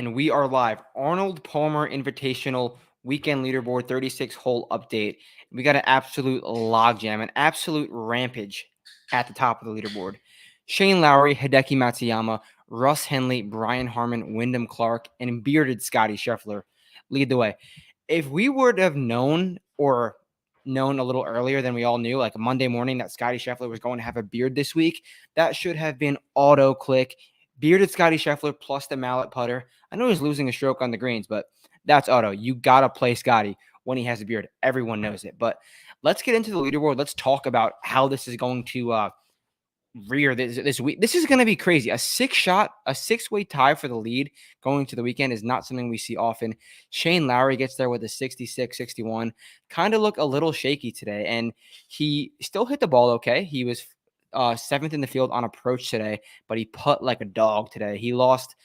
And we are live. Arnold Palmer Invitational Weekend Leaderboard 36-hole update. We got an absolute logjam, an absolute rampage at the top of the leaderboard. Shane Lowry, Hideki Matsuyama, Russ Henley, Brian Harmon, Wyndham Clark, and bearded Scotty Scheffler lead the way. If we would have known a little earlier than we all knew, like Monday morning, that Scotty Scheffler was going to have a beard this week, that should have been auto click. Bearded Scotty Scheffler plus the mallet putter. I know he's losing a stroke on the greens, but that's auto. You got to play Scotty when he has a beard. Everyone knows it. But let's get into the leaderboard. Let's talk about how this is going to rear this week. This is going to be crazy. A six-way tie for the lead going to the weekend is not something we see often. Shane Lowry gets there with a 66-61. Kind of look a little shaky today, and he still hit the ball okay. He was seventh in the field on approach today, but he putt like a dog today. He lost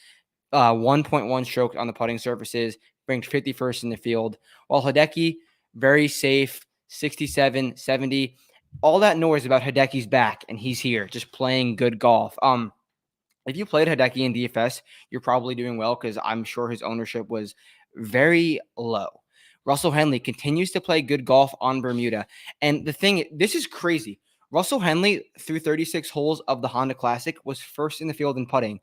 1.1 strokes on the putting surfaces, ranked 51st in the field, while Hideki, very safe, 67, 70. All that noise about Hideki's back, and he's here, just playing good golf. If you played Hideki in DFS, you're probably doing well because I'm sure his ownership was very low. Russell Henley continues to play good golf on Bermuda. And this is crazy. Russell Henley, through 36 holes of the Honda Classic, was first in the field in putting.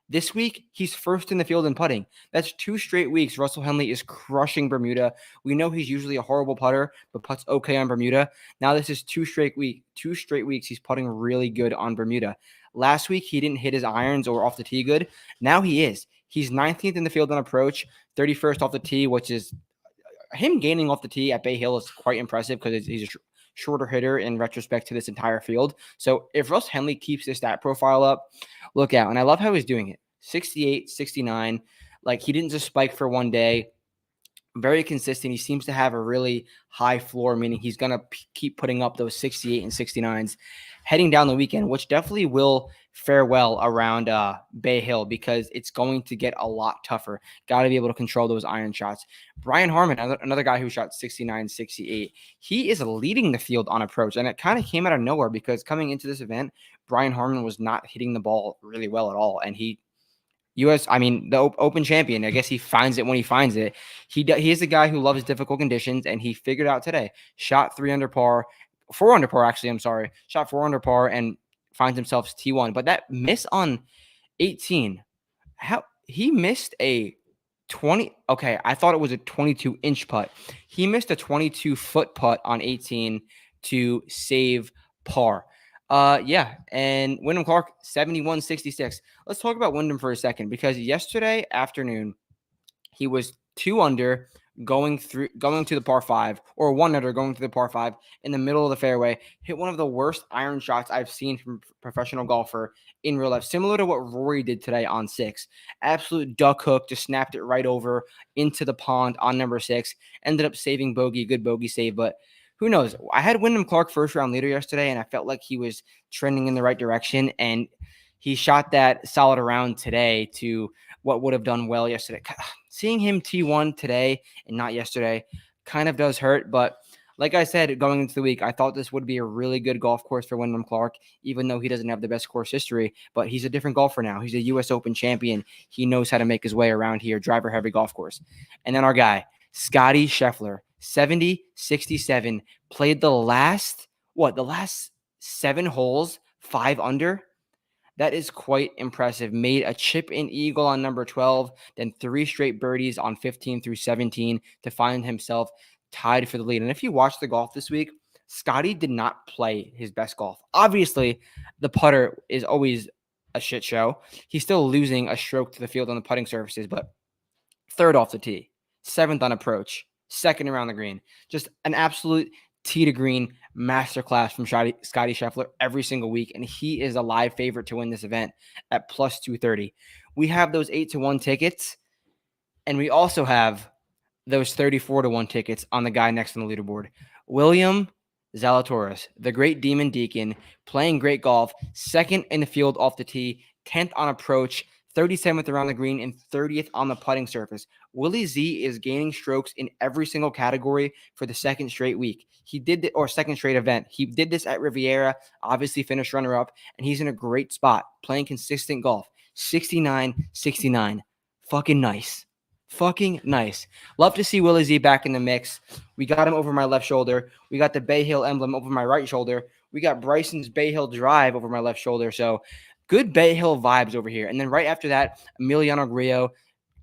This week, he's first in the field in putting. That's 2 straight weeks. Russell Henley is crushing Bermuda. We know he's usually a horrible putter, but putts okay on Bermuda. Now this is 2 straight weeks. He's putting really good on Bermuda. Last week, he didn't hit his irons or off the tee good. Now he is. He's 19th in the field on approach, 31st off the tee, which is him gaining off the tee at Bay Hill is quite impressive because he's a shorter hitter in retrospect to this entire field. So if Russ Henley keeps this stat profile up, look out. And I love how he's doing it. 68, 69. Like, he didn't just spike for one day. Very consistent. He seems to have a really high floor, meaning he's going to keep putting up those 68 and 69s heading down the weekend, which definitely will fare well around Bay Hill because it's going to get a lot tougher. Got to be able to control those iron shots. Brian Harmon, another guy who shot 69, 68, he is leading the field on approach, and it kind of came out of nowhere because coming into this event, Brian Harmon was not hitting the ball really well at all, and the Open champion. I guess he finds it when he finds it. He is a guy who loves difficult conditions, and he figured out today. Shot 4 under par, actually. Shot 4 under par and finds himself T1. But that miss on 18, how he missed a 20. Okay, I thought it was a 22-inch putt. He missed a 22-foot putt on 18 to save par. And Wyndham Clark, 71-66. Let's talk about Wyndham for a second because yesterday afternoon, he was 2 under going to the par 5, or 1 under going to the par 5 in the middle of the fairway. Hit one of the worst iron shots I've seen from a professional golfer in real life, similar to what Rory did today on 6. Absolute duck hook, just snapped it right over into the pond on number 6. Ended up saving bogey, good bogey save, but who knows? I had Wyndham Clark first round leader yesterday, and I felt like he was trending in the right direction, and he shot that solid around today to what would have done well yesterday. Seeing him T1 today and not yesterday kind of does hurt, but like I said, going into the week, I thought this would be a really good golf course for Wyndham Clark, even though he doesn't have the best course history, but he's a different golfer now. He's a U.S. Open champion. He knows how to make his way around here, driver-heavy golf course. And then our guy, Scotty Scheffler, 70-67, played the last 7 holes, 5 under. That is quite impressive. Made a chip-in eagle on number 12, then 3 straight birdies on 15 through 17 to find himself tied for the lead. And if you watch the golf this week, Scotty did not play his best golf. Obviously, the putter is always a shit show. He's still losing a stroke to the field on the putting surfaces, but 3rd off the tee, 7th on approach, 2nd around the green. Just an absolute tee to green masterclass from Scotty Scheffler every single week, and he is a live favorite to win this event at plus 230. We have those 8-1 tickets, and we also have those 34-1 tickets on the guy next on the leaderboard. William Zalatoris, the great Demon Deacon, playing great golf, 2nd in the field off the tee, 10th on approach, 37th around the green, and 30th on the putting surface. Willie Z is gaining strokes in every single category for the 2nd straight week. Second straight event. He did this at Riviera, obviously finished runner-up, and he's in a great spot, playing consistent golf. 69-69. Fucking nice. Fucking nice. Love to see Willie Z back in the mix. We got him over my left shoulder. We got the Bay Hill emblem over my right shoulder. We got Bryson's Bay Hill drive over my left shoulder. So good Bay Hill vibes over here. And then right after that, Emiliano Grillo.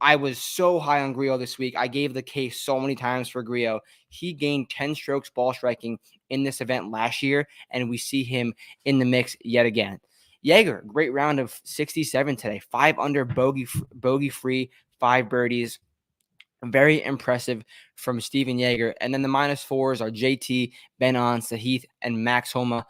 I was so high on Grillo this week. I gave the case so many times for Grillo. He gained 10 strokes ball striking in this event last year, and we see him in the mix yet again. Jaeger, great round of 67 today. 5 under, bogey free, 5 birdies. Very impressive from Steven Jaeger. And then the -4s are JT, Ben On, Sahith, and Max Homa.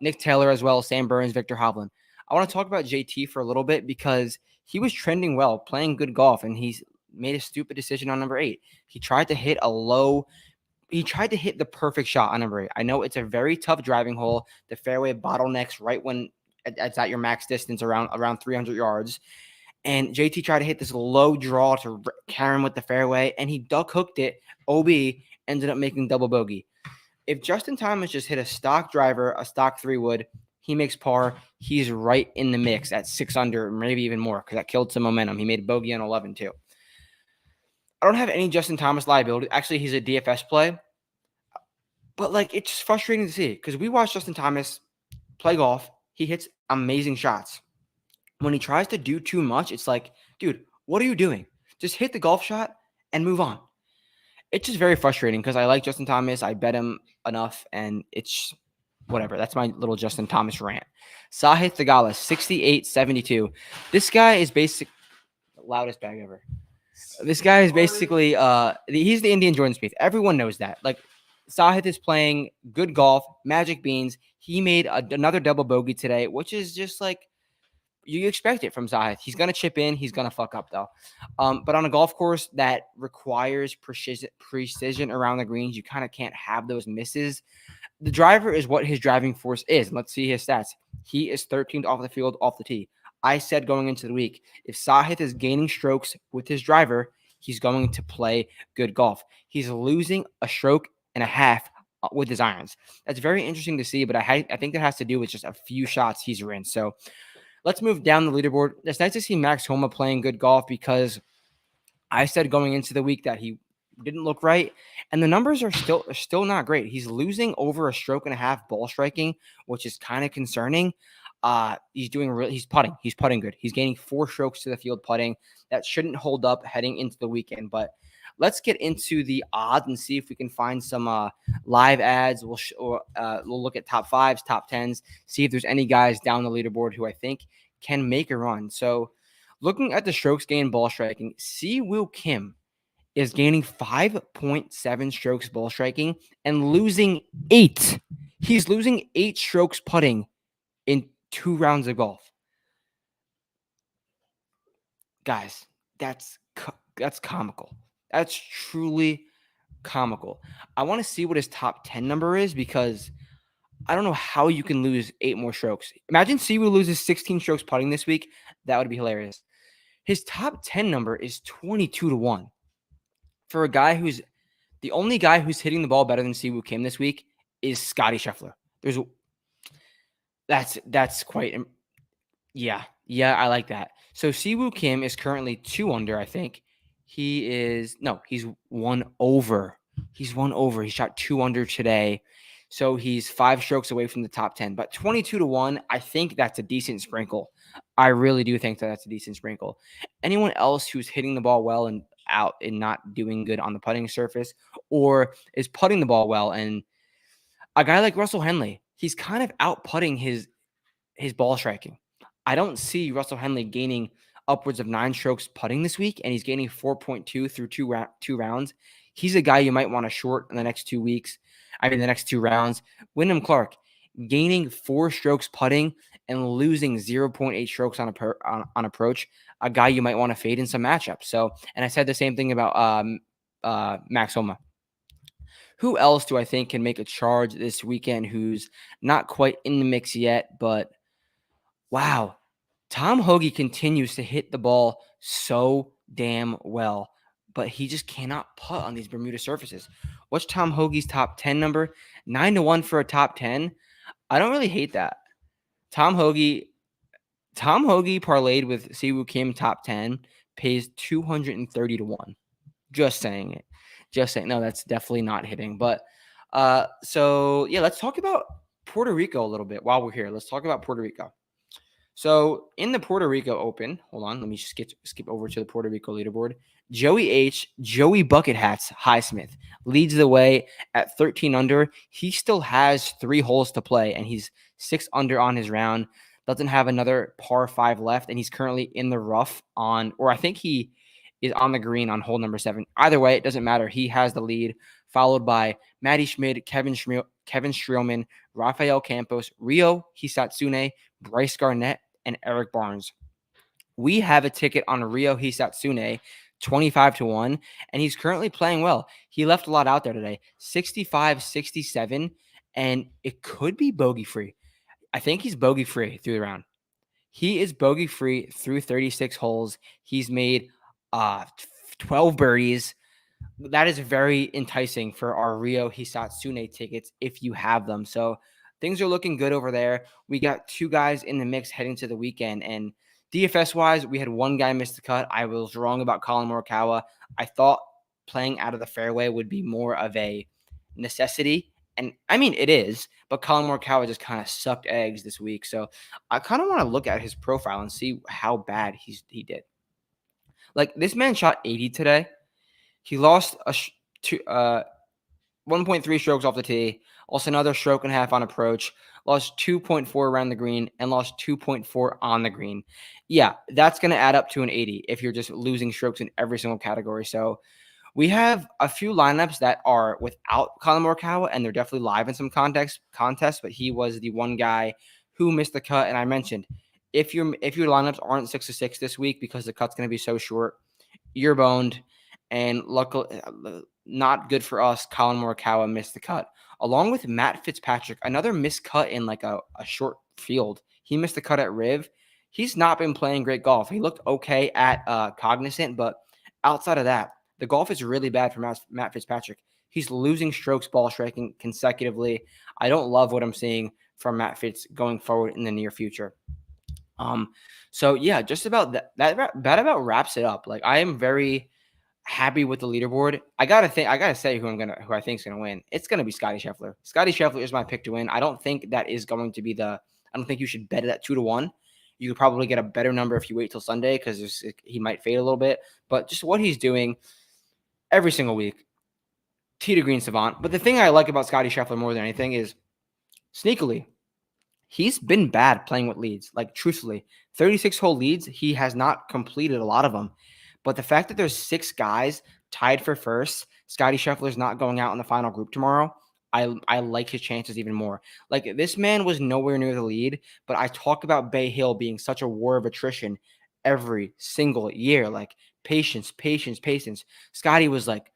Nick Taylor as well, Sam Burns, Victor Hovland. I want to talk about JT for a little bit because he was trending well, playing good golf, and he's made a stupid decision on number 8. He tried to hit the perfect shot on number 8. I know it's a very tough driving hole. The fairway bottlenecks right when it's at your max distance around 300 yards. And JT tried to hit this low draw to carry him with the fairway, and he duck hooked it. OB ended up making double bogey. If Justin Thomas just hit a stock driver, a stock 3-wood, he makes par. He's right in the mix at 6 under, maybe even more, because that killed some momentum. He made a bogey on 11 too. I don't have any Justin Thomas liability. Actually, he's a DFS play. But it's just frustrating to see because we watch Justin Thomas play golf. He hits amazing shots. When he tries to do too much, it's like, dude, what are you doing? Just hit the golf shot and move on. It's just very frustrating because I like Justin Thomas. I bet him enough, and it's whatever. That's my little Justin Thomas rant. Sahith Theegala, 68-72. This guy is loudest bag ever. This guy is basically he's the Indian Jordan Spieth. Everyone knows that. Sahith is playing good golf, magic beans. He made another double bogey today, which is just you expect it from Sahith. He's going to chip in. He's going to fuck up, though. But on a golf course that requires precision around the greens, you kind of can't have those misses. The driver is what his driving force is. Let's see his stats. He is 13th off the field, off the tee. I said going into the week, if Sahith is gaining strokes with his driver, he's going to play good golf. He's losing a stroke and a half with his irons. That's very interesting to see, but I think that has to do with just a few shots he's in. So let's move down the leaderboard. It's nice to see Max Homa playing good golf because I said going into the week that he didn't look right, and the numbers are still not great. He's losing over a stroke and a half ball striking, which is kind of concerning. He's putting. He's putting good. He's gaining 4 strokes to the field putting. That shouldn't hold up heading into the weekend, but let's get into the odds and see if we can find some live ads. We'll look at top 5s, top 10s, see if there's any guys down the leaderboard who I think can make a run. So looking at the strokes gained ball striking, Si-Woo Kim is gaining 5.7 strokes ball striking and losing 8. He's losing 8 strokes putting in 2 rounds of golf. Guys, that's comical. That's truly comical. I want to see what his top 10 number is because I don't know how you can lose 8 more strokes. Imagine Si-Woo loses 16 strokes putting this week. That would be hilarious. His top 10 number is 22-1. For a guy who's the only guy who's hitting the ball better than Si-Woo Kim this week is Scotty Scheffler. That's quite yeah, I like that. So Si-Woo Kim is currently 2 under, I think. He's 1 over. He's 1 over. He shot 2 under today. So he's 5 strokes away from the top 10. But 22-1, I think that's a decent sprinkle. I really do think that's a decent sprinkle. Anyone else who's hitting the ball well and out and not doing good on the putting surface or is putting the ball well, and a guy like Russell Henley, he's kind of out putting his ball striking. I don't see Russell Henley gaining upwards of 9 strokes putting this week, and he's gaining 4.2 through 2 rounds. He's a guy you might want to short in the next 2 weeks. The next 2 rounds. Wyndham Clark gaining 4 strokes putting and losing 0.8 strokes on approach. A guy you might want to fade in some matchups. So, and I said the same thing about Max Homa. Who else do I think can make a charge this weekend who's not quite in the mix yet, but wow, Tom Hoge continues to hit the ball so damn well, but he just cannot putt on these Bermuda surfaces. What's Tom Hoge's top 10 number? 9-1 for a top 10. I don't really hate that. Tom Hoge parlayed with Si-Woo Kim top 10, pays 230 to 1. Just saying it. Just saying. No, that's definitely not hitting. But so yeah, let's talk about Puerto Rico a little bit while we're here. Let's talk about Puerto Rico. So in the Puerto Rico Open, hold on, let me just skip over to the Puerto Rico leaderboard. Joey Bucket Hats Highsmith leads the way at 13 under. He still has 3 holes to play, and he's 6 under on his round. Doesn't have another par 5 left, and he's currently in the rough or I think he is on the green on hole number 7. Either way, it doesn't matter. He has the lead, followed by Matty Schmid, Kevin Streelman, Rafael Campos, Ryo Hisatsune, Bryce Garnett, and Eric Barnes. We have a ticket on Ryo Hisatsune, 25 to 1, and he's currently playing well. He left a lot out there today, 65, 67, and it could be bogey-free. I think he's bogey-free through the round. He is bogey-free through 36 holes. He's made 12 birdies. That is very enticing for our Ryo Hisatsune tickets if you have them. So things are looking good over there. We got 2 guys in the mix heading to the weekend. And DFS-wise, we had 1 guy miss the cut. I was wrong about Colin Morikawa. I thought playing out of the fairway would be more of a necessity. And I mean, it is. But Colin Morikawa just kind of sucked eggs this week. So I kind of want to look at his profile and see how bad he did. Like, this man shot 80 today. He lost 1.3 strokes off the tee, lost another stroke and a half on approach, lost 2.4 around the green, and lost 2.4 on the green. Yeah, that's going to add up to an 80 if you're just losing strokes in every single category. So we have a few lineups that are without Colin Morikawa, and they're definitely live in some contests, but he was the one guy who missed the cut. And I mentioned, if your lineups aren't 6 to 6 this week because the cut's going to be so short, you're boned. And luckily, not good for us, Colin Morikawa missed the cut. Along with Matt Fitzpatrick, another missed cut in like a short field. He missed the cut at Riv. He's not been playing great golf. He looked okay at Cognizant, but outside of that, the golf is really bad for Matt Fitzpatrick. He's losing strokes ball striking consecutively. I don't love what I'm seeing from Matt Fitz going forward in the near future. So yeah, just about that about wraps it up. Like, I am very happy with the leaderboard. I gotta say who I think is gonna win. It's gonna be Scottie Scheffler. Scottie Scheffler is my pick to win. I don't think that is going to be I don't think you should bet it at 2 to 1. You could probably get a better number if you wait till Sunday because he might fade a little bit. But just what he's doing every single week, tee to green savant. But the thing I like about Scottie Scheffler more than anything is sneakily, he's been bad playing with leads. Like, truthfully, 36-hole leads, he has not completed a lot of them. But the fact that there's 6 guys tied for first, Scottie Scheffler's not going out in the final group tomorrow, I like his chances even more. Like, this man was nowhere near the lead, but I talk about Bay Hill being such a war of attrition every single year. Like, patience. Scottie was like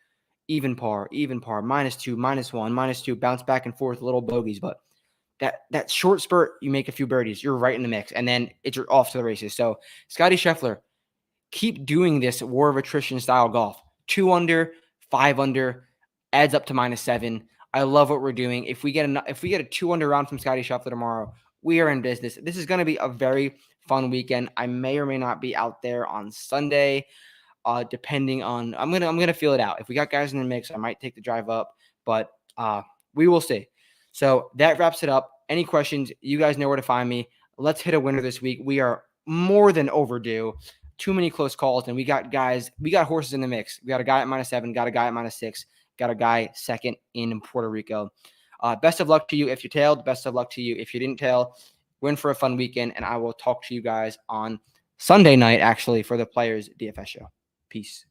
even par, -2, -1, -2, bounce back and forth, little bogeys. But that short spurt, you make a few birdies, you're right in the mix, and then you're off to the races. So Scottie Scheffler, keep doing this war of attrition style golf. 2 under, 5 under, adds up to -7. I love what we're doing. If we get a 2 under round from Scottie Scheffler tomorrow, we are in business. This is going to be a very fun weekend. I may or may not be out there on Sunday, depending on. I'm gonna feel it out. If we got guys in the mix, I might take the drive up, but we will see. So that wraps it up. Any questions? You guys know where to find me. Let's hit a winner this week. We are more than overdue. Too many close calls, and we got horses in the mix. We got a guy at -7, got a guy at -6, got a guy second in Puerto Rico. Best of luck to you if you tailed. Best of luck to you if you didn't tail. Win for a fun weekend, and I will talk to you guys on Sunday night, actually, for the Players DFS show. Peace.